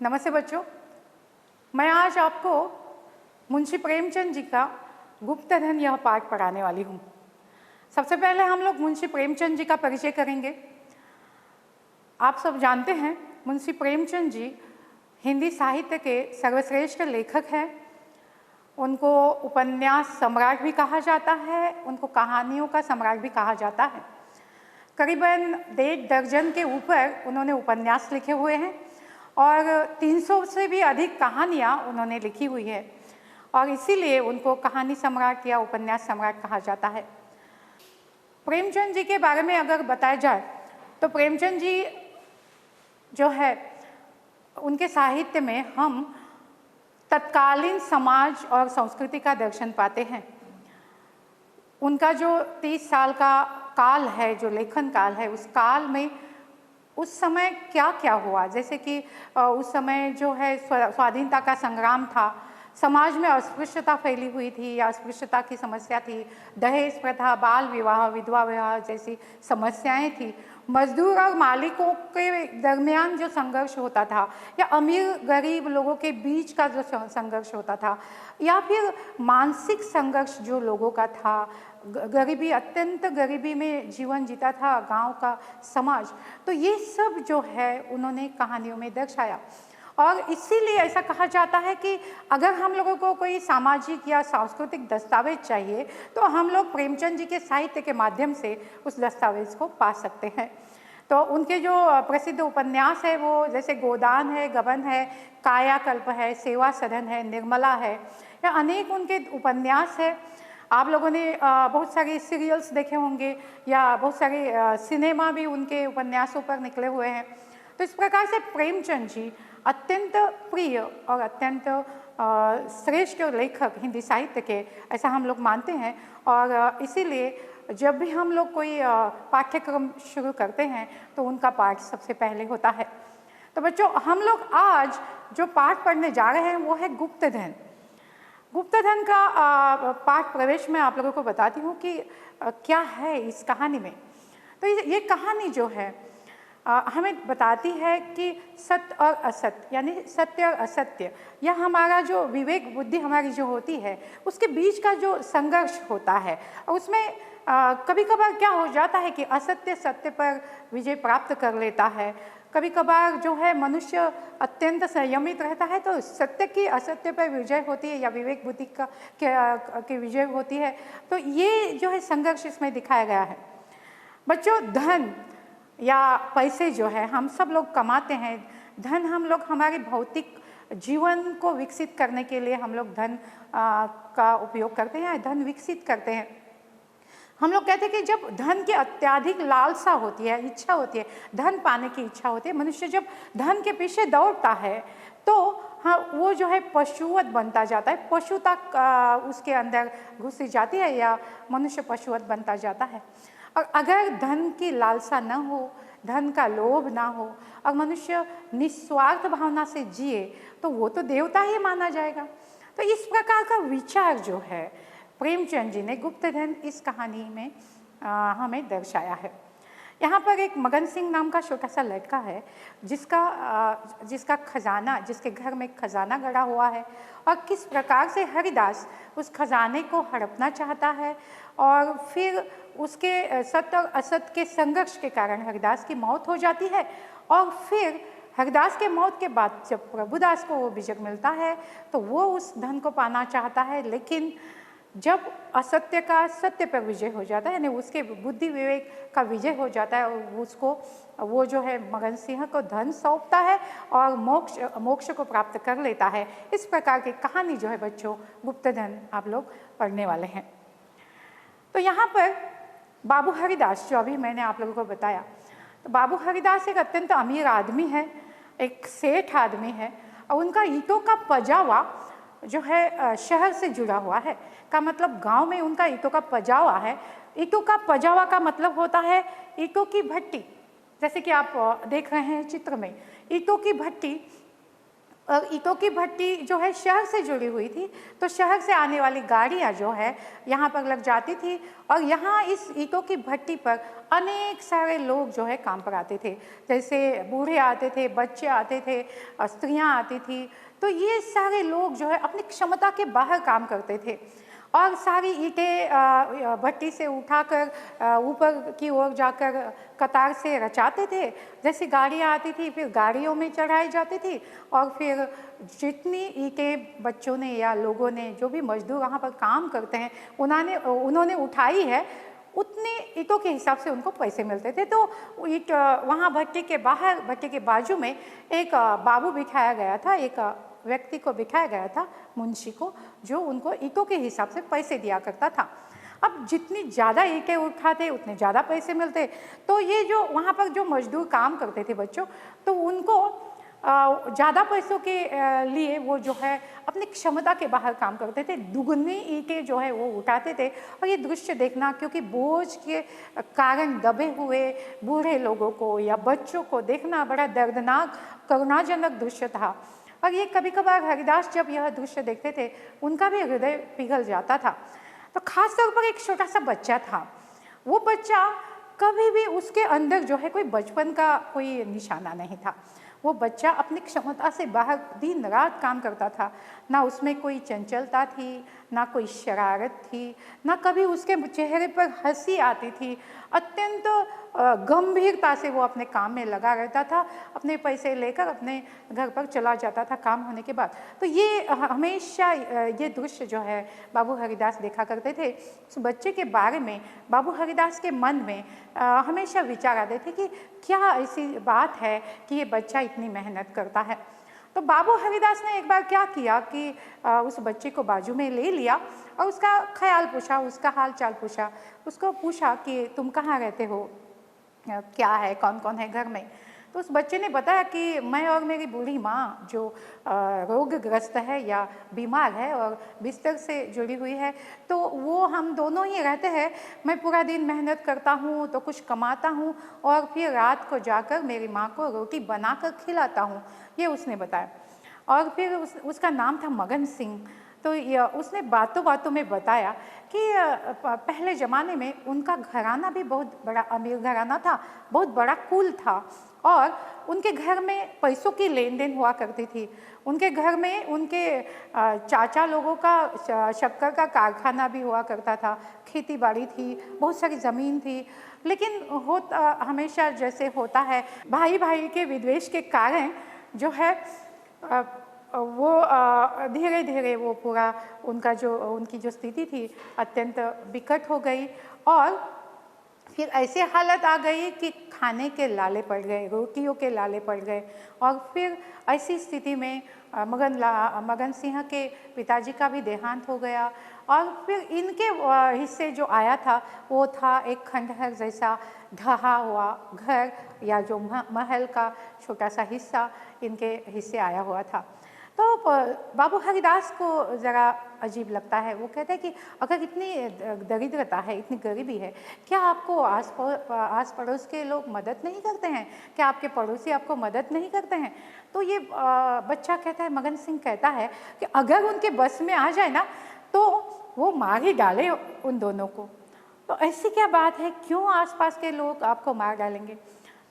नमस्ते बच्चों, मैं आज आपको मुंशी प्रेमचंद जी का गुप्तधन यह पाठ पढ़ाने वाली हूँ। सबसे पहले हम लोग मुंशी प्रेमचंद जी का परिचय करेंगे। आप सब जानते हैं मुंशी प्रेमचंद जी हिंदी साहित्य के सर्वश्रेष्ठ लेखक हैं। उनको उपन्यास सम्राट भी कहा जाता है, उनको कहानियों का सम्राट भी कहा जाता है। करीबन 1.5 दर्जन के ऊपर उन्होंने उपन्यास लिखे हुए हैं और 300 से भी अधिक कहानियाँ उन्होंने लिखी हुई है और इसीलिए उनको कहानी सम्राट या उपन्यास सम्राट कहा जाता है। प्रेमचंद जी के बारे में अगर बताया जाए तो प्रेमचंद जी जो है उनके साहित्य में हम तत्कालीन समाज और संस्कृति का दर्शन पाते हैं। उनका जो 30 साल का काल है, जो लेखन काल है, उस काल में उस समय क्या क्या हुआ, जैसे कि उस समय जो है स्वाधीनता का संग्राम था, समाज में अस्पृश्यता फैली हुई थी या अस्पृश्यता की समस्या थी, दहेज प्रथा, बाल विवाह, विधवा विवाह जैसी समस्याएं थी, मजदूर और मालिकों के दरमियान जो संघर्ष होता था या अमीर गरीब लोगों के बीच का जो संघर्ष होता था या फिर मानसिक संघर्ष जो लोगों का था, गरीबी, अत्यंत गरीबी में जीवन जीता था गांव का समाज, तो ये सब जो है उन्होंने कहानियों में दर्शाया। और इसीलिए ऐसा कहा जाता है कि अगर हम लोगों को कोई सामाजिक या सांस्कृतिक दस्तावेज चाहिए तो हम लोग प्रेमचंद जी के साहित्य के माध्यम से उस दस्तावेज को पा सकते हैं। तो उनके जो प्रसिद्ध उपन्यास है वो जैसे गोदान है, गबन है, कायाकल्प है, सेवा सदन है, निर्मला है, या अनेक उनके उपन्यास है। आप लोगों ने बहुत सारी सीरियल्स देखे होंगे या बहुत सारे सिनेमा भी उनके उपन्यासों पर निकले हुए हैं। तो इस प्रकार से प्रेमचंद जी अत्यंत प्रिय और अत्यंत श्रेष्ठ लेखक हिंदी साहित्य के, ऐसा हम लोग मानते हैं। और इसीलिए जब भी हम लोग कोई पाठ्यक्रम शुरू करते हैं तो उनका पाठ सबसे पहले होता है। तो बच्चों, हम लोग आज जो पाठ पढ़ने जा रहे हैं वो है गुप्तधन। गुप्तधन का पाठ प्रवेश में आप लोगों को बताती हूँ कि क्या है इस कहानी में। तो ये कहानी जो है हमें बताती है कि सत्य और असत्य, यानी सत्य और असत्य, यह हमारा जो विवेक बुद्धि हमारी जो होती है उसके बीच का जो संघर्ष होता है। और उसमें कभी कभार क्या हो जाता है कि असत्य सत्य पर विजय प्राप्त कर लेता है, कभी कभार जो है मनुष्य अत्यंत संयमित रहता है तो सत्य की असत्य पर विजय होती है या विवेक बुद्धि की विजय होती है। तो ये जो है संघर्ष इसमें दिखाया गया है। बच्चों, धन या पैसे जो है हम सब लोग कमाते हैं। धन हम लोग हमारे भौतिक जीवन को विकसित करने के लिए हम लोग धन का उपयोग करते हैं, धन विकसित करते हैं। हम लोग कहते हैं कि जब धन की अत्याधिक लालसा होती है, इच्छा होती है, धन पाने की इच्छा होती है, मनुष्य जब धन के पीछे दौड़ता है तो हाँ, वो जो है पशुवत बनता जाता है, पशुता उसके अंदर घुसी जाती है या मनुष्य पशुवत बनता जाता है। और अगर धन की लालसा न हो, धन का लोभ ना हो और मनुष्य निस्वार्थ भावना से जिए तो वो तो देवता ही माना जाएगा। तो इस प्रकार का विचार जो है प्रेमचंद जी ने गुप्तधन इस कहानी में हमें दर्शाया है। यहाँ पर एक मगन सिंह नाम का छोटा सा लड़का है जिसका खजाना, जिसके घर में खजाना गड़ा हुआ है और किस प्रकार से हरिदास उस खजाने को हड़पना चाहता है और फिर उसके सत्य और असत्य के संघर्ष के कारण हरिदास की मौत हो जाती है। और फिर हरिदास के मौत के बाद जब प्रभुदास को वो विजय मिलता है तो वो उस धन को पाना चाहता है, लेकिन जब असत्य का सत्य पर विजय हो जाता है, यानी उसके बुद्धि विवेक का विजय हो जाता है और उसको वो जो है मगन सिंह को धन सौंपता है और मोक्ष को प्राप्त कर लेता है। इस प्रकार की कहानी जो है बच्चों गुप्तधन आप लोग पढ़ने वाले हैं। तो यहाँ पर बाबू हरिदास, जो अभी मैंने आप लोगों को बताया, तो बाबू हरिदास एक अत्यंत अमीर आदमी है, एक सेठ आदमी है और उनका ईंटों का पजावा जो है शहर से जुड़ा हुआ है। का मतलब गांव में उनका ईंटों का पजावा है। ईंटों का पजावा का मतलब होता है ईंटों की भट्टी, जैसे कि आप देख रहे हैं चित्र में ईंटों की भट्टी और ईंटों की भट्टी जो है शहर से जुड़ी हुई थी, तो शहर से आने वाली गाड़ियाँ जो है यहाँ पर लग जाती थी और यहाँ इस ईंटों की भट्टी पर अनेक सारे लोग जो है काम पर आते थे। जैसे बूढ़े आते थे, बच्चे आते थे, स्त्रियाँ आती थी। तो ये सारे लोग जो है अपनी क्षमता के बाहर काम करते थे और सारी ईंटें भट्टी से उठाकर ऊपर की ओर जाकर कतार से रचाते थे। जैसे गाड़ियाँ आती थी फिर गाड़ियों में चढ़ाई जाती थी और फिर जितनी ईंटें बच्चों ने या लोगों ने, जो भी मजदूर वहाँ पर काम करते हैं, उन्होंने उठाई है, उतने ईंटों के हिसाब से उनको पैसे मिलते थे। तो ईंट वहाँ भट्टी के बाहर, भट्टी के बाजू में एक बाबू बिठाया गया था, एक व्यक्ति को बिठाया गया था, मुंशी को, जो उनको ईंटों के हिसाब से पैसे दिया करता था। अब जितनी ज़्यादा ईंटें उठाते उतने ज़्यादा पैसे मिलते। तो ये जो वहाँ पर जो मजदूर काम करते थे बच्चों, तो उनको ज़्यादा पैसों के लिए वो जो है अपनी क्षमता के बाहर काम करते थे, दुगनी ईंटें जो है वो उठाते थे। और ये दृश्य देखना, क्योंकि बोझ के कारण दबे हुए बूढ़े लोगों को या बच्चों को देखना बड़ा दर्दनाक, करुणाजनक दृश्य था। और ये कभी कभार हरिदास जब यह दृश्य देखते थे, उनका भी हृदय पिघल जाता था। तो खास तौर पर एक छोटा सा बच्चा था, वो बच्चा कभी भी उसके अंदर जो है कोई बचपन का कोई निशाना नहीं था। वो बच्चा अपनी क्षमता से बाहर दिन रात काम करता था। ना उसमें कोई चंचलता थी, ना कोई शरारत थी, ना कभी उसके चेहरे पर हंसी आती थी। अत्यंत गंभीरता से वो अपने काम में लगा रहता था, अपने पैसे लेकर अपने घर पर चला जाता था काम होने के बाद। तो ये हमेशा ये दृश्य जो है बाबू हरिदास देखा करते थे। उस बच्चे के बारे में बाबू हरिदास के मन में हमेशा विचार आते थे कि क्या ऐसी बात है कि ये बच्चा इतनी मेहनत करता है। तो बाबू हरिदास ने एक बार क्या किया कि उस बच्चे को बाजू में ले लिया और उसका ख्याल पूछा, उसका हाल चाल पूछा। उसको पूछा कि तुम कहाँ रहते हो, क्या है, कौन कौन है घर में। तो उस बच्चे ने बताया कि मैं और मेरी बूढ़ी माँ जो रोगग्रस्त है या बीमार है और बिस्तर से जुड़ी हुई है, तो वो हम दोनों ही रहते हैं। मैं पूरा दिन मेहनत करता हूँ तो कुछ कमाता हूँ और फिर रात को जाकर मेरी माँ को रोटी बनाकर खिलाता हूँ, ये उसने बताया। और फिर उसका नाम था मगन सिंह। तो उसने बातों बातों में बताया कि पहले ज़माने में उनका घराना भी बहुत बड़ा अमीर घराना था, बहुत बड़ा कुल था और उनके घर में पैसों की लेन देन हुआ करती थी। उनके घर में उनके चाचा लोगों का शक्कर का कारखाना भी हुआ करता था, खेती बाड़ी थी, बहुत सारी ज़मीन थी। लेकिन हमेशा जैसे होता है, भाई भाई के विद्वेष के कारण जो है वो धीरे धीरे वो पूरा उनकी जो स्थिति थी अत्यंत विकट हो गई और फिर ऐसे हालत आ गई कि खाने के लाले पड़ गए, रोटियों के लाले पड़ गए। और फिर ऐसी स्थिति में मगन सिंह के पिताजी का भी देहांत हो गया और फिर इनके हिस्से जो आया था वो था एक खंडहर जैसा ढहा हुआ घर या जो महल का छोटा सा हिस्सा इनके हिस्से आया हुआ था। तो बाबू हरिदास को ज़रा अजीब लगता है। वो कहते हैं कि अगर इतनी दरिद्रता है, इतनी गरीबी है, क्या आपको आस पड़ोस के लोग मदद नहीं करते हैं? क्या आपके पड़ोसी आपको मदद नहीं करते हैं? तो ये बच्चा कहता है, मगन सिंह कहता है कि अगर उनके बस में आ जाए ना तो वो मार ही डाले उन दोनों को। तो ऐसी क्या बात है, क्यों आसपास के लोग आपको मार डालेंगे?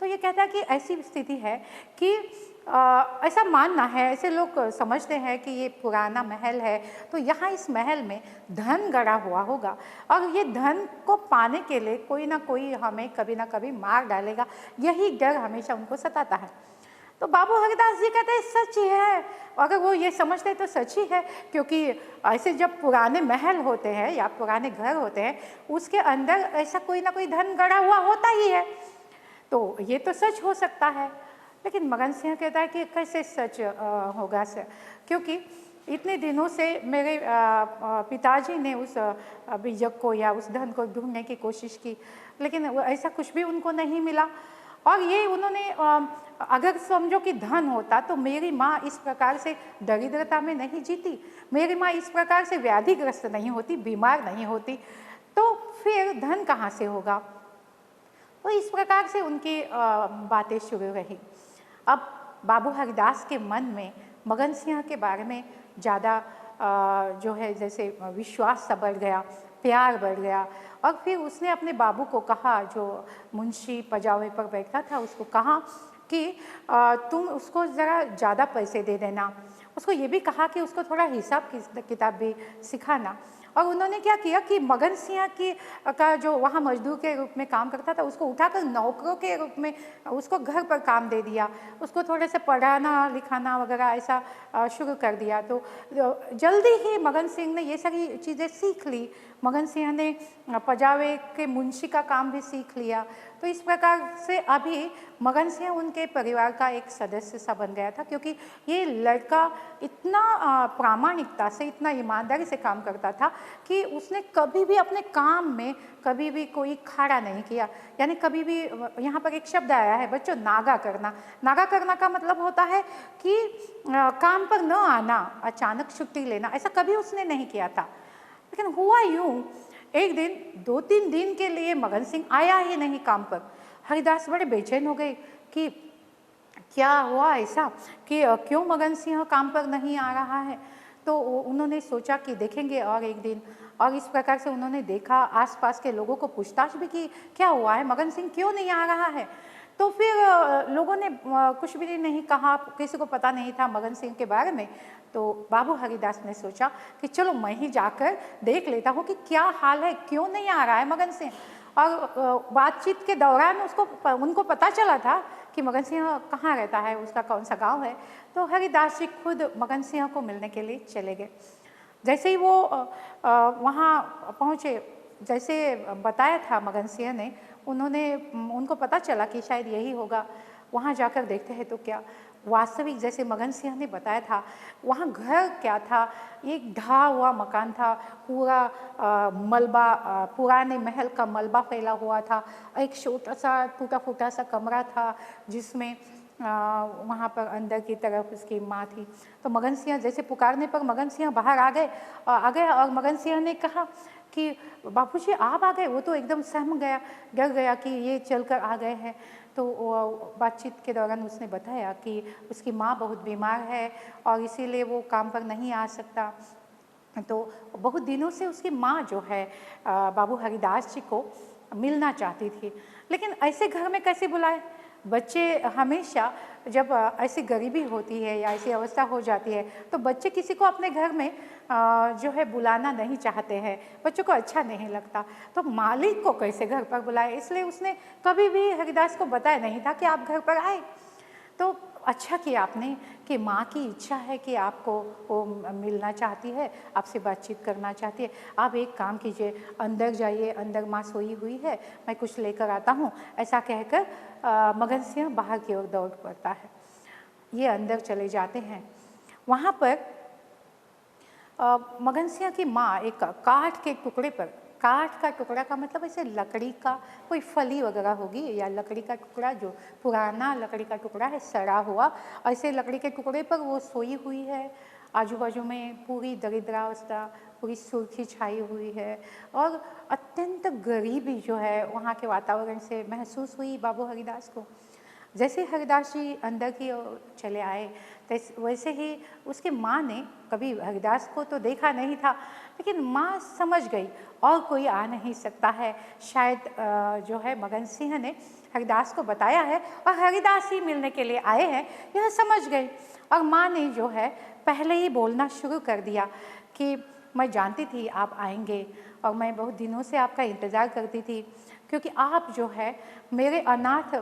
तो ये कहता है कि ऐसी स्थिति है कि ऐसा मानना है, ऐसे लोग समझते हैं कि ये पुराना महल है तो यहाँ इस महल में धन गड़ा हुआ होगा और ये धन को पाने के लिए कोई ना कोई हमें कभी ना कभी मार डालेगा, यही डर हमेशा उनको सताता है। तो बाबू हरिदास जी कहते हैं सच ही है। अगर वो ये समझते तो सच ही है, क्योंकि ऐसे जब पुराने महल होते हैं या पुराने घर होते हैं उसके अंदर ऐसा कोई ना कोई धन गड़ा हुआ होता ही है, तो ये तो सच हो सकता है। लेकिन मगन सिंह कहता है कि कैसे सच होगा सर, क्योंकि इतने दिनों से मेरे पिताजी ने उस बीजक को या उस धन को ढूंढने की कोशिश की, लेकिन ऐसा कुछ भी उनको नहीं मिला। और ये उन्होंने अगर समझो कि धन होता तो मेरी माँ इस प्रकार से दरिद्रता में नहीं जीती, मेरी माँ इस प्रकार से व्याधिग्रस्त नहीं होती, बीमार नहीं होती, तो फिर धन कहाँ से होगा? तो इस प्रकार से उनकी बातें शुरू रही। अब बाबू हरिदास के मन में मगन सिंह के बारे में ज़्यादा जो है जैसे विश्वास सा बढ़ गया, प्यार बढ़ गया। और फिर उसने अपने बाबू को कहा, जो मुंशी पजावे पर बैठा था, उसको कहा कि तुम उसको ज़रा ज़्यादा पैसे दे देना। उसको ये भी कहा कि उसको थोड़ा हिसाब किताब भी सिखाना। और उन्होंने क्या किया कि मगन सिंह की का जो वहाँ मजदूर के रूप में काम करता था, उसको उठाकर नौकरों के रूप में उसको घर पर काम दे दिया। उसको थोड़े से पढ़ाना लिखाना वगैरह ऐसा शुरू कर दिया। तो जल्दी ही मगन सिंह ने ये सारी चीज़ें सीख ली। मगन सिंह ने पजावे के मुंशी का काम भी सीख लिया। तो इस प्रकार से अभी मगन सिंह उनके परिवार का एक सदस्य सा बन गया था, क्योंकि ये लड़का इतना प्रामाणिकता से, इतना ईमानदारी से काम करता था कि उसने कभी भी अपने काम में कभी भी कोई खाड़ा नहीं किया। यानी कभी भी, यहाँ पर एक शब्द आया है बच्चों, नागा करना। नागा करना का मतलब होता है कि काम पर न आना, अचानक छुट्टी लेना, ऐसा कभी उसने नहीं किया था। लेकिन हुआ यूं, एक दिन 2-3 दिन के लिए मगन सिंह आया ही नहीं काम पर। हरिदास बड़े बेचैन हो गए कि क्या हुआ ऐसा कि क्यों मगन सिंह काम पर नहीं आ रहा है। तो उन्होंने सोचा कि देखेंगे और एक दिन, और इस प्रकार से उन्होंने देखा, आसपास के लोगों को पूछताछ भी की, क्या हुआ है, मगन सिंह क्यों नहीं आ रहा है। तो फिर लोगों ने कुछ भी नहीं कहा, किसी को पता नहीं था मगन सिंह के बारे में। तो बाबू हरिदास ने सोचा कि चलो मैं ही जाकर देख लेता हूँ कि क्या हाल है, क्यों नहीं आ रहा है मगन सिंह। और बातचीत के दौरान उनको पता चला था कि मगन सिंह कहाँ रहता है, उसका कौन सा गांव है। तो हरिदास जी खुद मगन सिंह को मिलने के लिए चले गए। जैसे ही वो वहाँ पहुँचे, जैसे बताया था मगन सिंह ने, उनको पता चला कि शायद यही होगा। वहाँ जाकर देखते हैं तो क्या वास्तविक जैसे मगन सिंह ने बताया था, वहाँ घर क्या था, एक ढहा हुआ मकान था, पूरा मलबा, पुराने महल का मलबा फैला हुआ था। एक छोटा सा टूटा फूटा सा कमरा था जिसमें वहाँ पर अंदर की तरफ उसकी माँ थी। तो मगन सिंह जैसे पुकारने पर मगन सिंह बाहर आ गए और मगन सिंह ने कहा कि बापूजी आप आ गए। वो तो एकदम सहम गया, डर गया कि ये चलकर आ गए हैं। तो बातचीत के दौरान उसने बताया कि उसकी माँ बहुत बीमार है और इसीलिए वो काम पर नहीं आ सकता। तो बहुत दिनों से उसकी माँ जो है बाबू हरिदास जी को मिलना चाहती थी, लेकिन ऐसे घर में कैसे बुलाए। बच्चे हमेशा जब ऐसी गरीबी होती है या ऐसी अवस्था हो जाती है तो बच्चे किसी को अपने घर में जो है बुलाना नहीं चाहते हैं, बच्चों को अच्छा नहीं लगता। तो मालिक को कैसे घर पर बुलाए, इसलिए उसने कभी भी हरिदास को बताया नहीं था कि आप घर पर आए। तो अच्छा किया आपने कि माँ की इच्छा है कि आपको वो मिलना चाहती है, आपसे बातचीत करना चाहती है। आप एक काम कीजिए, अंदर जाइए, अंदर माँ सोई हुई है, मैं कुछ लेकर आता हूँ। ऐसा कहकर मगन सिंह बाहर की ओर दौड़ पड़ता है। ये अंदर चले जाते हैं। वहाँ पर मगन सिंह की माँ एक काठ के टुकड़े पर, काठ का टुकड़ा का मतलब ऐसे लकड़ी का कोई फली वगैरह होगी या लकड़ी का टुकड़ा, जो पुराना लकड़ी का टुकड़ा है सड़ा हुआ, ऐसे लकड़ी के टुकड़े पर वो सोई हुई है। आजू बाजू में पूरी दरिद्रावस्था, पूरी सुर्खी छाई हुई है और अत्यंत गरीबी जो है वहाँ के वातावरण से महसूस हुई बाबू हरिदास को। जैसे हरिदास जी अंदर की ओर चले आए वैसे ही उसकी माँ ने, कभी हरिदास को तो देखा नहीं था, लेकिन माँ समझ गई और कोई आ नहीं सकता है। शायद जो है मगन सिंह ने हरिदास को बताया है और हरिदास ही मिलने के लिए आए हैं, यह समझ गई। और माँ ने जो है पहले ही बोलना शुरू कर दिया कि मैं जानती थी आप आएंगे और मैं बहुत दिनों से आपका इंतज़ार करती थी, क्योंकि आप जो है मेरे अनाथ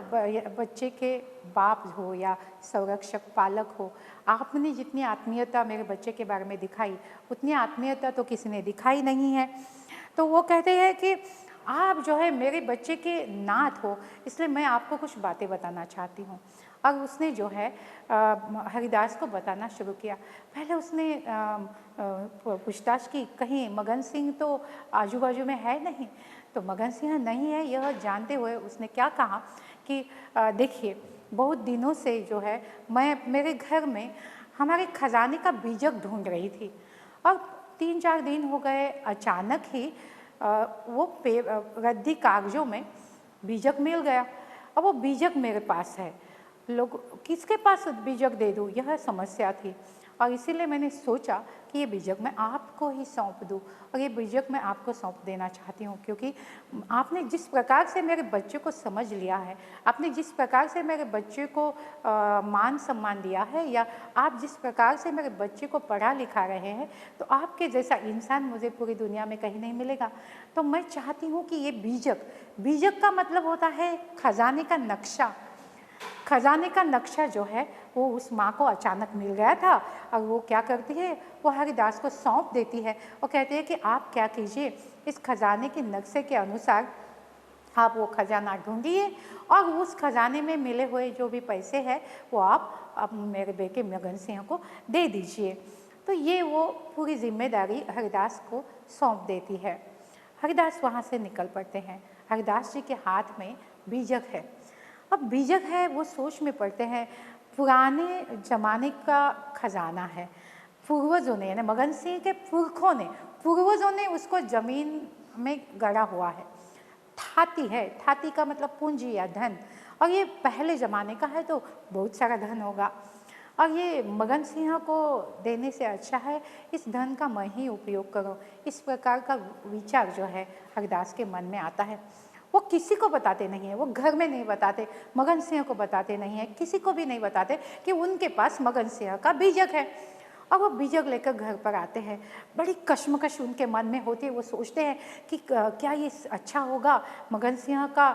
बच्चे के बाप हो या संरक्षक पालक हो। आपने जितनी आत्मीयता मेरे बच्चे के बारे में दिखाई, उतनी आत्मीयता तो किसी ने दिखाई नहीं है। तो वो कहते हैं कि आप जो है मेरे बच्चे के नाथ हो, इसलिए मैं आपको कुछ बातें बताना चाहती हूँ। और उसने जो है हरिदास को बताना शुरू किया। पहले उसने पूछताछ की, कहीं मगन सिंह तो आजू बाजू में है नहीं। तो मगन सिंह नहीं है यह जानते हुए उसने क्या कहा कि देखिए, बहुत दिनों से जो है मैं मेरे घर में हमारे खजाने का बीजक ढूंढ रही थी और 3-4 दिन हो गए, अचानक ही वो रद्दी कागजों में बीजक मिल गया और वो बीजक मेरे पास है। लोग किसके पास बीजक दे दूँ, यह समस्या थी। और इसीलिए मैंने सोचा कि ये बीजक मैं आपको ही सौंप दूँ, और ये बीजक मैं आपको सौंप देना चाहती हूँ, क्योंकि आपने जिस प्रकार से मेरे बच्चे को समझ लिया है, आपने जिस प्रकार से मेरे बच्चे को मान सम्मान दिया है, या आप जिस प्रकार से मेरे बच्चे को पढ़ा लिखा रहे हैं, तो आपके जैसा इंसान मुझे पूरी दुनिया में कहीं नहीं मिलेगा। तो मैं चाहती हूँ कि ये बीजक, बीजक का मतलब होता है खजाने का नक्शा। खजाने का नक्शा जो है वो उस माँ को अचानक मिल गया था, और वो क्या करती है, वो हरिदास को सौंप देती है और कहती है कि आप क्या कीजिए, इस खजाने के नक्शे के अनुसार आप वो खजाना ढूंढिए, और उस खजाने में मिले हुए जो भी पैसे हैं वो आप मेरे बेटे मगन सिंह को दे दीजिए। तो ये वो पूरी जिम्मेदारी हरिदास को सौंप देती है। हरिदास वहाँ से निकल पड़ते हैं। हरिदास जी के हाथ में बीजक है। अब बीजक है, वो सोच में पड़ते हैं, पुराने जमाने का खजाना है, पूर्वजों ने यानी मगन सिंह के पुरखों ने, पूर्वजों ने उसको जमीन में गड़ा हुआ है। थाती है, थाती का मतलब पूंजी या धन, और ये पहले ज़माने का है तो बहुत सारा धन होगा, और ये मगन सिंह को देने से अच्छा है इस धन का मैं ही उपयोग करूं। इस प्रकार का विचार जो है हरिदास के मन में आता है। वो किसी को बताते नहीं है, वो घर में नहीं बताते, मगन सिंह को बताते नहीं है, किसी को भी नहीं बताते कि उनके पास मगन सिंह का बीजक है। और वो बीजक लेकर घर पर आते हैं। बड़ी कश्मकश उनके मन में होती है। वो सोचते हैं कि क्या ये अच्छा होगा, मगन सिंह का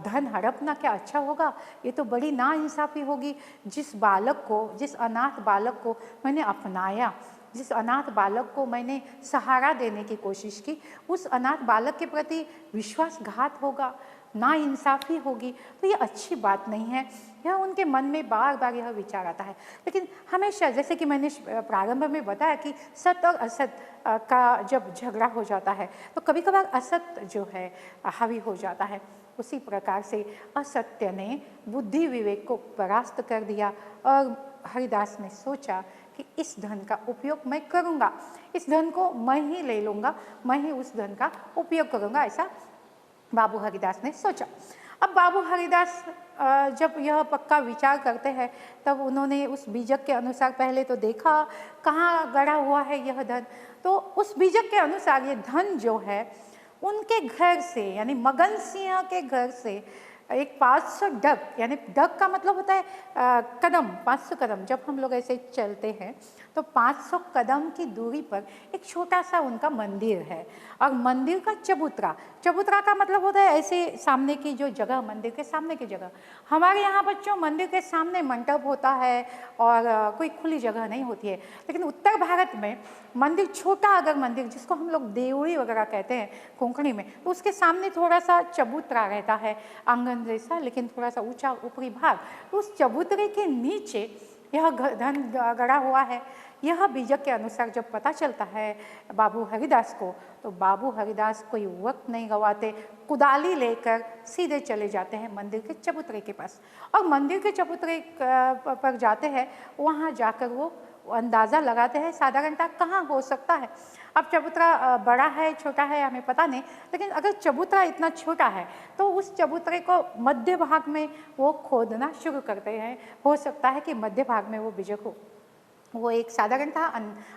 धन हड़पना क्या अच्छा होगा, ये तो बड़ी नाइंसाफ़ी होगी। जिस बालक को, जिस अनाथ बालक को मैंने अपनाया, जिस अनाथ बालक को मैंने सहारा देने की कोशिश की, उस अनाथ बालक के प्रति विश्वासघात होगा, नाइंसाफ़ी होगी, तो ये अच्छी बात नहीं है। यह उनके मन में बार बार यह विचार आता है। लेकिन हमेशा, जैसे कि मैंने प्रारंभ में बताया कि सत और असत का जब झगड़ा हो जाता है तो कभी कभार असत जो है हावी हो जाता है। उसी प्रकार से असत्य ने बुद्धि विवेक को परास्त कर दिया, और हरिदास ने सोचा कि इस धन का उपयोग मैं करूँगा, इस धन को मैं ही ले लूँगा, मैं ही उस धन का उपयोग करूँगा, ऐसा बाबू हरिदास ने सोचा। अब बाबू हरिदास जब यह पक्का विचार करते हैं तब उन्होंने उस बीजक के अनुसार पहले तो देखा कहाँ गड़ा हुआ है यह धन। तो उस बीजक के अनुसार ये धन जो है उनके घर से, यानी मगन सिंह के घर से एक 500 डग, यानी डग का मतलब होता है कदम, 500 कदम। जब हम लोग ऐसे चलते हैं तो 500 कदम की दूरी पर एक छोटा सा उनका मंदिर है, और मंदिर का चबूतरा, चबूतरा का मतलब होता है ऐसे सामने की जो जगह, मंदिर के सामने की जगह। हमारे यहाँ बच्चों मंदिर के सामने मंडप होता है और कोई खुली जगह नहीं होती है, लेकिन उत्तर भारत में मंदिर, छोटा अगर मंदिर जिसको हम लोग देवड़ी वगैरह कहते हैं कोंकणी में, तो उसके सामने थोड़ा सा चबूतरा रहता है, आंगन जैसा, लेकिन थोड़ा सा ऊंचा ऊपरी भाग। तो उस चबूतरे के नीचे यह धन गड़ा हुआ है। यह बीजक के अनुसार जब पता चलता है बाबू हरिदास को, तो बाबू हरिदास कोई वक्त नहीं गंवाते, कुदाली लेकर सीधे चले जाते हैं मंदिर के चबूतरे के पास। और मंदिर के चबूतरे पर जाते हैं, वहाँ जाकर वो अंदाज़ा लगाते हैं साधारणतः कहाँ हो सकता है। अब चबूतरा बड़ा है छोटा है हमें पता नहीं, लेकिन अगर चबूतरा इतना छोटा है तो उस चबूतरे को मध्य भाग में वो खोदना शुरू करते हैं। हो सकता है कि मध्य भाग में वो बीजक हो। वो एक साधारणतः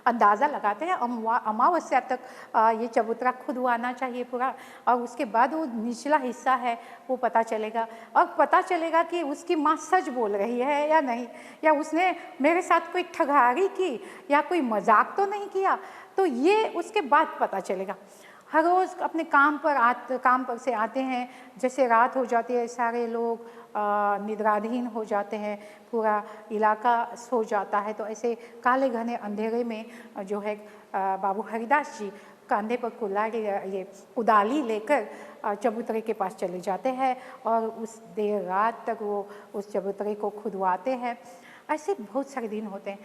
अंदाज़ा लगाते हैं, अमावस्या तक ये चबूतरा खुदवाना चाहिए पूरा, और उसके बाद वो निचला हिस्सा है वो पता चलेगा, और पता चलेगा कि उसकी माँ सच बोल रही है या नहीं, या उसने मेरे साथ कोई ठगारी की या कोई मजाक तो नहीं किया। तो ये उसके बाद पता चलेगा। हर रोज़ अपने काम पर से आते हैं, जैसे रात हो जाती है सारे लोग निद्राधीन हो जाते हैं, पूरा इलाका सो जाता है, तो ऐसे काले घने अंधेरे में जो है बाबू हरिदास जी कंधे पर कुदाली लेकर चबूतरे के पास चले जाते हैं, और उस देर रात तक वो उस चबूतरे को खुदवाते हैं। ऐसे बहुत सारे दिन होते हैं,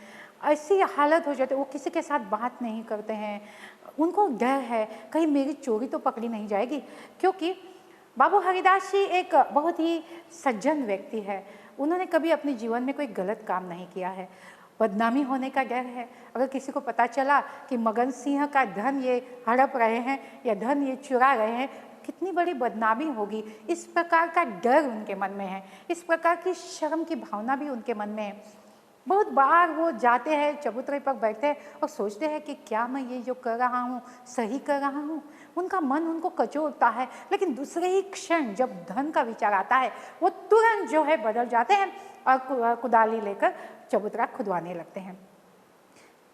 ऐसी हालत हो जाती है, वो किसी के साथ बात नहीं करते हैं, उनको डर है कहीं मेरी चोरी तो पकड़ी नहीं जाएगी, क्योंकि बाबू हरिदास जी एक बहुत ही सज्जन व्यक्ति है। उन्होंने कभी अपने जीवन में कोई गलत काम नहीं किया है। बदनामी होने का डर है, अगर किसी को पता चला कि मगन सिंह का धन ये हड़प रहे हैं या धन ये चुरा रहे हैं, कितनी बड़ी बदनामी होगी, इस प्रकार का डर उनके मन में है, इस प्रकार की शर्म की भावना भी उनके मन में है। बहुत बार वो जाते हैं, चबूतरे पर बैठते हैं और सोचते हैं कि क्या मैं ये जो कर रहा हूँ सही कर रहा हूँ। उनका मन उनको कचोटता है, लेकिन दूसरे ही क्षण जब धन का विचार आता है वो तुरंत जो है बदल जाते हैं और कुदाली लेकर चबूतरा खुदवाने लगते हैं।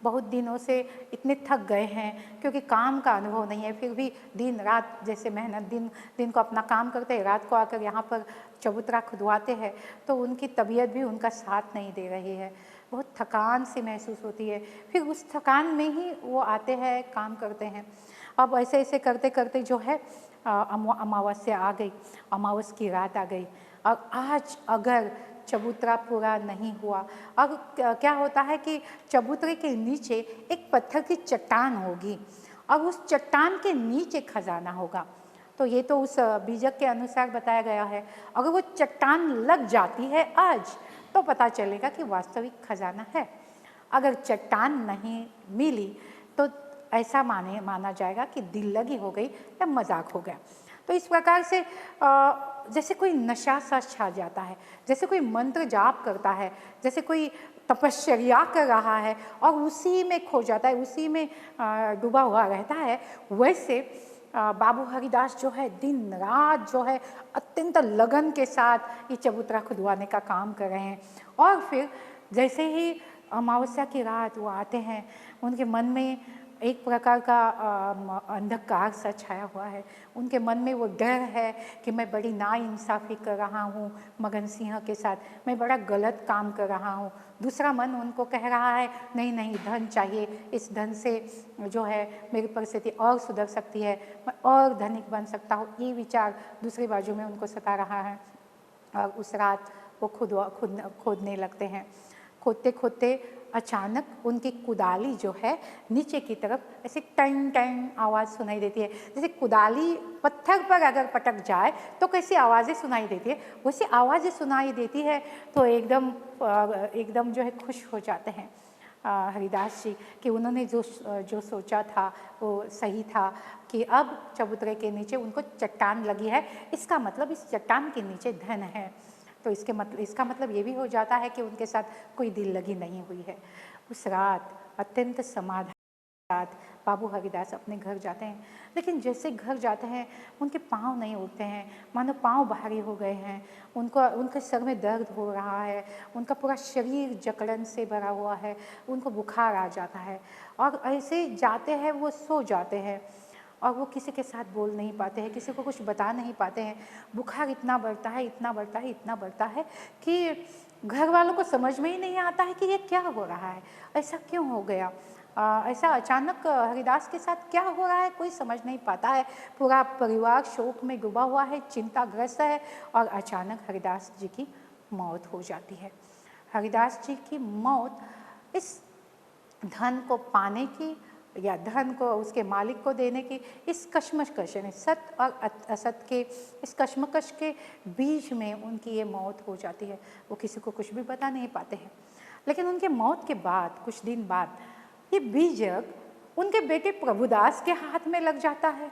बहुत दिनों से इतने थक गए हैं क्योंकि काम का अनुभव नहीं है, फिर भी दिन रात जैसे मेहनत, दिन दिन को अपना काम करते हैं, रात को आकर यहाँ पर चबूतरा खुदवाते हैं, तो उनकी तबीयत भी उनका साथ नहीं दे रही है। बहुत थकान सी महसूस होती है। फिर उस थकान में ही वो आते हैं, काम करते हैं। अब ऐसे ऐसे करते करते जो है अमावस्या आ गई, अमावस की रात आ गई। और आज अगर चबूतरा पूरा नहीं हुआ, अब क्या होता है कि चबूतरे के नीचे एक पत्थर की चट्टान होगी और उस चट्टान के नीचे खजाना होगा। तो ये तो उस बीजक के अनुसार बताया गया है। अगर वो चट्टान लग जाती है आज, तो पता चलेगा कि वास्तविक खजाना है। अगर चट्टान नहीं मिली तो ऐसा माना जाएगा कि दिल लगी हो गई या मजाक हो गया। तो इस प्रकार से जैसे कोई नशा सा छा जाता है, जैसे कोई मंत्र जाप करता है, जैसे कोई तपश्चर्या कर रहा है और उसी में खो जाता है, उसी में डूबा हुआ रहता है, वैसे बाबू हरिदास जो है दिन रात जो है अत्यंत लगन के साथ ये चबूतरा खुदवाने का काम कर रहे हैं। और फिर जैसे ही अमावस्या की रात वो आते हैं, उनके मन में एक प्रकार का अंधकार सा छाया हुआ है। उनके मन में वो डर है कि मैं बड़ी नाइंसाफ़ी कर रहा हूँ मगन सिंह के साथ, मैं बड़ा गलत काम कर रहा हूँ। दूसरा मन उनको कह रहा है नहीं नहीं, धन चाहिए, इस धन से जो है मेरी परिस्थिति और सुधर सकती है, मैं और धनिक बन सकता हूँ। ये विचार दूसरी बाजू में उनको सता रहा है। और उस रात वो खोदने लगते हैं। खोदते खोदते अचानक उनकी कुदाली जो है नीचे की तरफ ऐसे टंग टंग आवाज़ सुनाई देती है। जैसे कुदाली पत्थर पर अगर पटक जाए तो कैसी आवाज़ें सुनाई देती है, वैसी आवाज़ें सुनाई देती है। तो एकदम जो है खुश हो जाते हैं हरिदास जी कि उन्होंने जो सोचा था वो सही था कि अब चबूतरे के नीचे उनको चट्टान लगी है, इसका मतलब इस चट्टान के नीचे धन है। तो इसका मतलब ये भी हो जाता है कि उनके साथ कोई दिल लगी नहीं हुई है। उस रात अत्यंत समाधान के साथ बाबू हरिदास अपने घर जाते हैं, लेकिन जैसे घर जाते हैं उनके पाँव नहीं उठते हैं, मानो पाँव भारी हो गए हैं। उनके सर में दर्द हो रहा है, उनका पूरा शरीर जकड़न से भरा हुआ है, उनको बुखार आ जाता है और ऐसे जाते हैं वो सो जाते हैं और वो किसी के साथ बोल नहीं पाते हैं, किसी को कुछ बता नहीं पाते हैं। बुखार इतना बढ़ता है, इतना बढ़ता है, इतना बढ़ता है कि घर वालों को समझ में ही नहीं आता है कि ये क्या हो रहा है, ऐसा क्यों हो गया, ऐसा अचानक हरिदास के साथ क्या हो रहा है, कोई समझ नहीं पाता है। पूरा परिवार शोक में डूबा हुआ है, चिंताग्रस्त है और अचानक हरिदास जी की मौत हो जाती है। हरिदास जी की मौत इस धन को पाने की या धन को उसके मालिक को देने की इस कश्मकश यानी सत और असत के इस कश्मकश के बीच में उनकी ये मौत हो जाती है। वो किसी को कुछ भी बता नहीं पाते हैं। लेकिन उनके मौत के बाद कुछ दिन बाद ये बीजक उनके बेटे प्रभुदास के हाथ में लग जाता है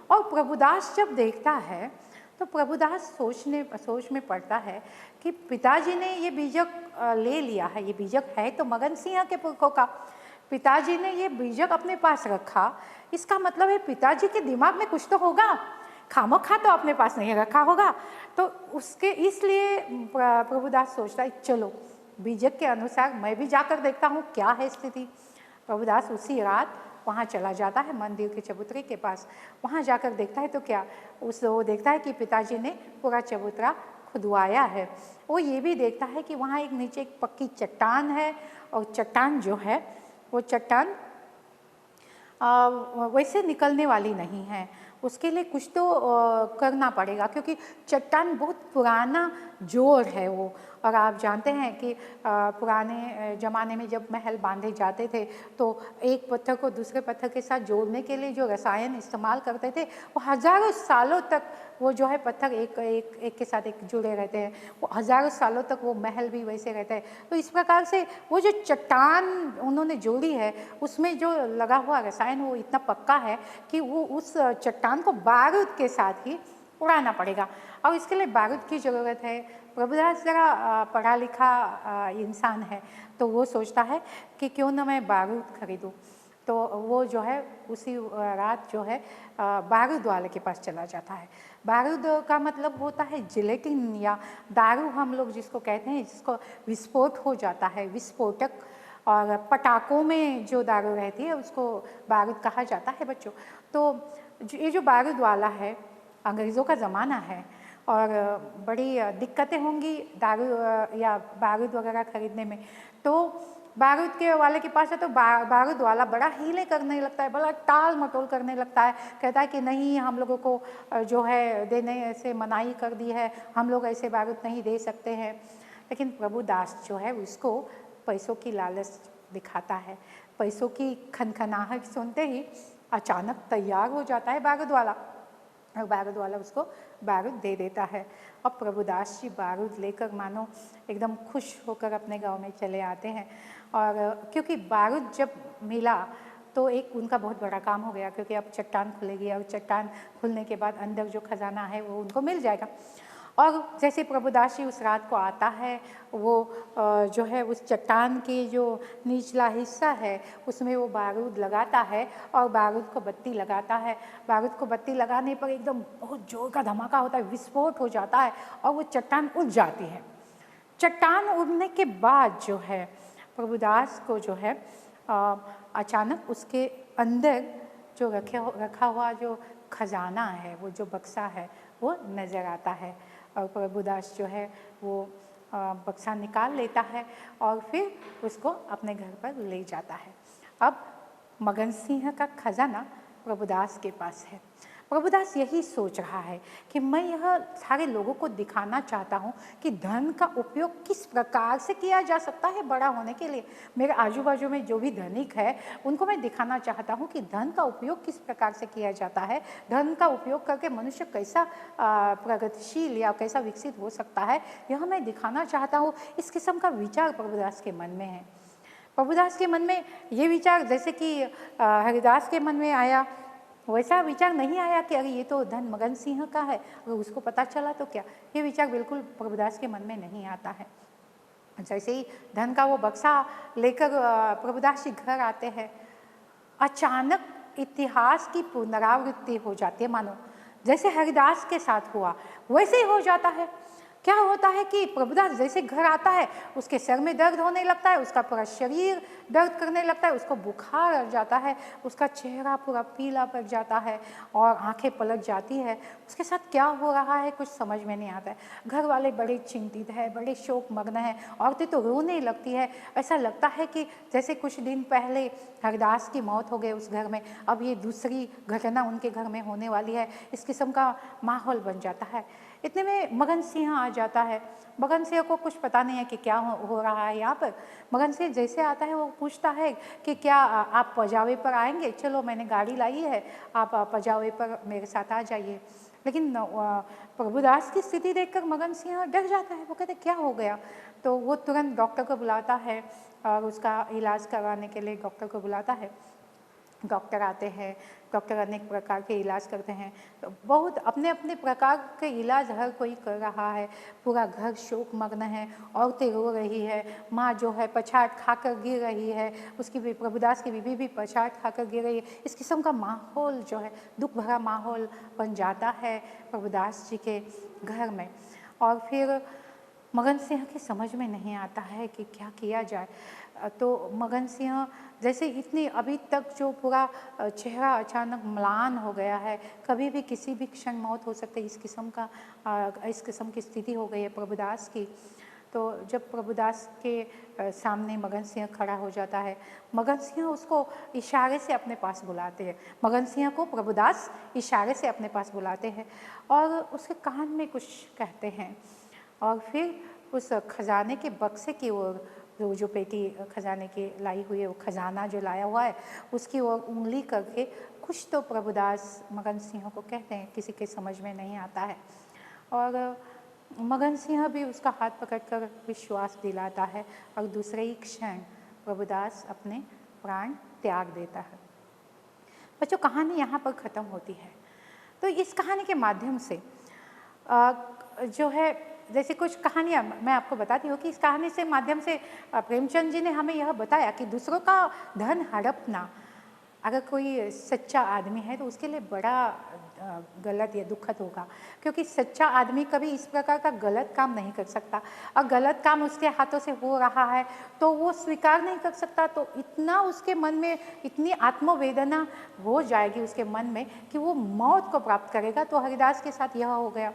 और प्रभुदास जब देखता है तो प्रभुदास सोच में पड़ता है कि पिताजी ने ये बीजक ले लिया है, ये बीजक है तो मगन सिंह के पुरखों का, पिताजी ने ये बीजक अपने पास रखा, इसका मतलब है पिताजी के दिमाग में कुछ तो होगा, खामोखा तो अपने पास नहीं रखा होगा। तो उसके इसलिए प्रभुदास सोचता है चलो बीजक के अनुसार मैं भी जाकर देखता हूँ क्या है स्थिति। प्रभुदास उसी रात वहाँ चला जाता है मंदिर के चबूतरे के पास। वहाँ जाकर देखता है तो क्या वो देखता है कि पिताजी ने पूरा चबूतरा खुदवाया है। वो ये भी देखता है कि वहाँ एक नीचे एक पक्की चट्टान है और चट्टान जो है वो चट्टान वैसे निकलने वाली नहीं है, उसके लिए कुछ तो करना पड़ेगा क्योंकि चट्टान बहुत पुराना जोड़ है वो। और आप जानते हैं कि पुराने ज़माने में जब महल बांधे जाते थे तो एक पत्थर को दूसरे पत्थर के साथ जोड़ने के लिए जो रसायन इस्तेमाल करते थे वो हज़ारों सालों तक वो जो है पत्थर एक के साथ एक जुड़े रहते हैं, वो हज़ारों सालों तक वो महल भी वैसे रहता है। तो इस प्रकार से वो जो चट्टान उन्होंने जोड़ी है उसमें जो लगा हुआ रसायन वो इतना पक्का है कि वो उस चट्टान चट्टान को बारूद के साथ ही उड़ाना पड़ेगा और इसके लिए बारूद की ज़रूरत है। प्रभुदास ज़रा पढ़ा लिखा इंसान है, तो वो सोचता है कि क्यों ना मैं बारूद खरीदूँ। तो वो जो है उसी रात जो है बारूद वाले के पास चला जाता है। बारूद का मतलब होता है जिलेटिन या दारू हम लोग जिसको कहते हैं, जिसको विस्फोट हो जाता है, विस्फोटक। और पटाखों में जो दारू रहती है उसको बारूद कहा जाता है बच्चों। तो ये जो बारूद वाला है, अंग्रेज़ों का ज़माना है और बड़ी दिक्कतें होंगी दारू या बारूद वगैरह खरीदने में। तो बारूद के वाले के पास है तो बारूद वाला बड़ा हीले करने लगता है, बड़ा टाल मटोल करने लगता है। कहता है कि नहीं, हम लोगों को जो है देने से मनाही कर दी है, हम लोग ऐसे बारूद नहीं दे सकते हैं। लेकिन प्रभुदास जो है उसको पैसों की लालच दिखाता है। पैसों की खनखनाहट सुनते ही अचानक तैयार हो जाता है बारूद वाला और बारूद वाला उसको बारूद दे देता है। अब प्रभुदास जी बारूद लेकर मानो एकदम खुश होकर अपने गांव में चले आते हैं। और क्योंकि बारूद जब मिला तो एक उनका बहुत बड़ा काम हो गया, क्योंकि अब चट्टान खुलेगी और चट्टान खुलने के बाद अंदर जो खजाना है वो उनको मिल जाएगा। और जैसे प्रभुदास जी उस रात को आता है, वो जो है उस चट्टान के जो निचला हिस्सा है उसमें वो बारूद लगाता है और बारूद को बत्ती लगाता है। बारूद को बत्ती लगाने पर एकदम बहुत जोर का धमाका होता है, विस्फोट हो जाता है और वो चट्टान उड़ जाती है। चट्टान उड़ने के बाद जो है प्रभुदास को जो है अचानक उसके अंदर जो रखा हुआ जो खजाना है, वो जो बक्सा है वो नज़र आता है। और प्रभुदास जो है वो बक्सा निकाल लेता है और फिर उसको अपने घर पर ले जाता है। अब मगन सिंह का खजाना प्रभुदास के पास है। प्रभुदास यही सोच रहा है कि मैं यह सारे लोगों को दिखाना चाहता हूँ कि धन का उपयोग किस प्रकार से किया जा सकता है बड़ा होने के लिए। मेरे आजू बाजू में जो भी धनिक है उनको मैं दिखाना चाहता हूँ कि धन का उपयोग किस प्रकार से किया जाता है, धन का उपयोग करके मनुष्य कैसा प्रगतिशील या कैसा विकसित हो सकता है, यह मैं दिखाना चाहता हूँ। इस किस्म का विचार प्रभुदास के मन में है। प्रभुदास के मन में ये विचार जैसे कि हरिदास के मन में आया, वैसा विचार नहीं आया कि अरे ये तो धन मगन सिंह का है, अगर उसको पता चला तो क्या। ये विचार बिल्कुल प्रभुदास के मन में नहीं आता है। जैसे ही धन का वो बक्सा लेकर प्रभुदास जी घर आते हैं, अचानक इतिहास की पुनरावृत्ति हो जाती है। मानो जैसे हरिदास के साथ हुआ वैसे ही हो जाता है। क्या होता है कि प्रभुदास जैसे घर आता है उसके सर में दर्द होने लगता है, उसका पूरा शरीर दर्द करने लगता है, उसको बुखार आ जाता है, उसका चेहरा पूरा पीला पड़ जाता है और आंखें पलट जाती है। उसके साथ क्या हो रहा है कुछ समझ में नहीं आता है। घर वाले बड़े चिंतित हैं, बड़े शोक मग्न हैं, औरतें तो रोने लगती है। ऐसा लगता है कि जैसे कुछ दिन पहले हरिदास की मौत हो गई उस घर में, अब ये दूसरी घटना उनके घर में होने वाली है, इस किस्म का माहौल बन जाता है। इतने में मगन सिंह आ जाता है। मगन सिंह को कुछ पता नहीं है कि क्या हो रहा है यहाँ पर। मगन सिंह जैसे आता है वो पूछता है कि क्या आप पजावे पर आएंगे, चलो मैंने गाड़ी लाई है, आप पजावे पर मेरे साथ आ जाइए। लेकिन प्रभुदास की स्थिति देखकर मगन सिंह डर जाता है। वो कहते क्या हो गया। तो वो तुरंत डॉक्टर को बुलाता है और उसका इलाज करवाने के लिए डॉक्टर को बुलाता है। डॉक्टर आते हैं, डॉक्टर अनेक प्रकार के इलाज करते हैं। तो बहुत अपने अपने प्रकार के इलाज हर कोई कर रहा है। पूरा घर शोक मग्न है, औरतें रो रही है, माँ जो है पछाड़ खाकर गिर रही है, उसकी भी प्रभुदास की बीवी भी पछाड़ खाकर गिर रही है। इस किस्म का माहौल जो है दुख भरा माहौल बन जाता है प्रभुदास जी के घर में। और फिर मगन सिंह की समझ में नहीं आता है कि क्या किया जाए। तो मगन सिंह जैसे इतनी अभी तक जो पूरा चेहरा अचानक म्लान हो गया है, कभी भी किसी भी क्षण मौत हो सकती है, इस किस्म की स्थिति हो गई है प्रभुदास की। तो जब प्रभुदास के सामने मगन सिंह खड़ा हो जाता है, मगन सिंह उसको इशारे से अपने पास बुलाते हैं। मगन सिंह को प्रभुदास इशारे से अपने पास बुलाते हैं और उसके कान में कुछ कहते हैं और फिर उस खजाने के बक्से की ओर, जो पेटी खजाने की लाई हुई है, वो खजाना जो लाया हुआ है उसकी ओर उंगली करके कुछ तो प्रभुदास मगन सिंह को कहते हैं, किसी के समझ में नहीं आता है। और मगन सिंह भी उसका हाथ पकड़कर विश्वास दिलाता है और दूसरे ही क्षण प्रभुदास अपने प्राण त्याग देता है। बच्चों, कहानी यहाँ पर ख़त्म होती है। तो इस कहानी के माध्यम से जो है, जैसे कुछ कहानियाँ मैं आपको बताती हूँ कि इस कहानी से माध्यम से प्रेमचंद जी ने हमें यह बताया कि दूसरों का धन हड़पना अगर कोई सच्चा आदमी है तो उसके लिए बड़ा गलत या दुखद होगा, क्योंकि सच्चा आदमी कभी इस प्रकार का गलत काम नहीं कर सकता। और गलत काम उसके हाथों से हो रहा है तो वो स्वीकार नहीं कर सकता, तो इतना उसके मन में इतनी आत्मवेदना हो जाएगी उसके मन में कि वो मौत को प्राप्त करेगा। तो हरिदास के साथ यह हो गया।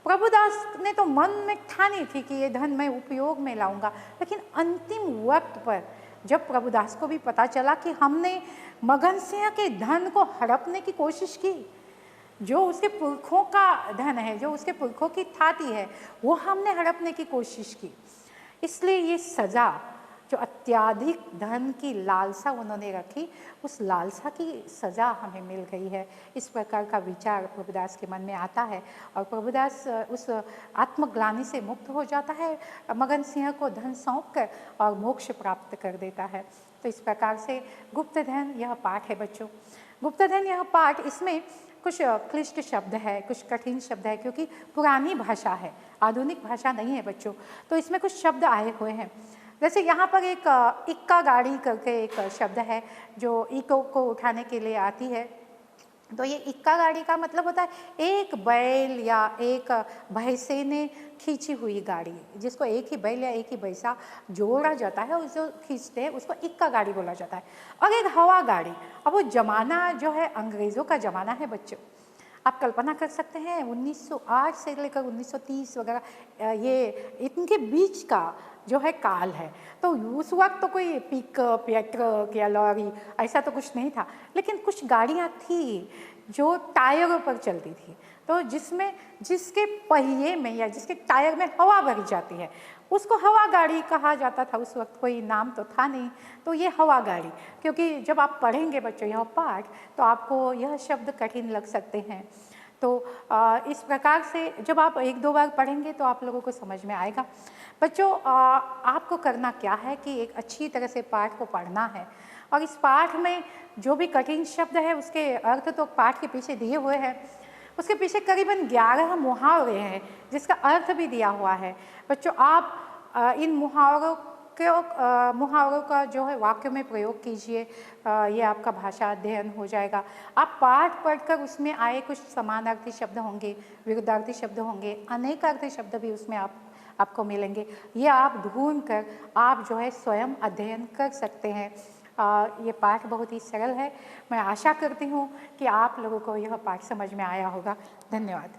प्रभुदास ने तो मन में ठानी थी कि ये धन मैं उपयोग में लाऊंगा, लेकिन अंतिम वक्त पर जब प्रभुदास को भी पता चला कि हमने मगन सिंह के धन को हड़पने की कोशिश की, जो उसके पुरखों का धन है, जो उसके पुरखों की थाती है, वो हमने हड़पने की कोशिश की, इसलिए ये सज़ा जो अत्याधिक धन की लालसा उन्होंने रखी, उस लालसा की सज़ा हमें मिल गई है। इस प्रकार का विचार प्रभुदास के मन में आता है और प्रभुदास उस आत्मग्लानि से मुक्त हो जाता है, मगन सिंह को धन सौंप कर और मोक्ष प्राप्त कर देता है। तो इस प्रकार से गुप्त धन यह पाठ है बच्चों। गुप्त धन यह पाठ, इसमें कुछ क्लिष्ट शब्द है, कुछ कठिन शब्द है, क्योंकि पुरानी भाषा है, आधुनिक भाषा नहीं है बच्चों। तो इसमें कुछ शब्द आए हुए हैं, जैसे यहाँ पर एक इक्का गाड़ी करके एक शब्द है जो इको को उठाने के लिए आती है। तो ये इक्का गाड़ी का मतलब होता है एक बैल या एक भैंसे ने खींची हुई गाड़ी, जिसको एक ही बैल या एक ही भैंसा जोड़ा जाता है, उस जो खींचते हैं उसको इक्का गाड़ी बोला जाता है। और एक हवा गाड़ी, अब वो ज़माना जो है अंग्रेज़ों का ज़माना है बच्चों। आप कल्पना कर सकते हैं 1908 से लेकर 1930 वगैरह, ये इनके बीच का जो है काल है। तो उस वक्त तो कोई पिकअप या ट्रक या लॉरी ऐसा तो कुछ नहीं था, लेकिन कुछ गाड़ियाँ थी जो टायरों पर चलती थी, तो जिसके पहिए में या जिसके टायर में हवा भरी जाती है उसको हवा गाड़ी कहा जाता था। उस वक्त कोई नाम तो था नहीं, तो ये हवा गाड़ी, क्योंकि जब आप पढ़ेंगे बच्चों यह पाठ तो आपको यह शब्द कठिन लग सकते हैं। तो इस प्रकार से जब आप एक दो बार पढ़ेंगे तो आप लोगों को समझ में आएगा। बच्चों आपको करना क्या है कि एक अच्छी तरह से पाठ को पढ़ना है, और इस पाठ में जो भी कठिन शब्द है उसके अर्थ तो पाठ के पीछे दिए हुए हैं। उसके पीछे करीबन 11 मुहावरे हैं जिसका अर्थ भी दिया हुआ है। बच्चों आप इन मुहावरों का जो है वाक्यों में प्रयोग कीजिए, ये आपका भाषा अध्ययन हो जाएगा। आप पाठ पढ़कर उसमें आए कुछ समानार्थी शब्द होंगे, विरुद्धार्थी शब्द होंगे, अनेकार्थी शब्द भी उसमें आपको मिलेंगे। ये आप ढूंढ कर आप जो है स्वयं अध्ययन कर सकते हैं। ये पाठ बहुत ही सरल है। मैं आशा करती हूँ कि आप लोगों को यह पाठ समझ में आया होगा। धन्यवाद।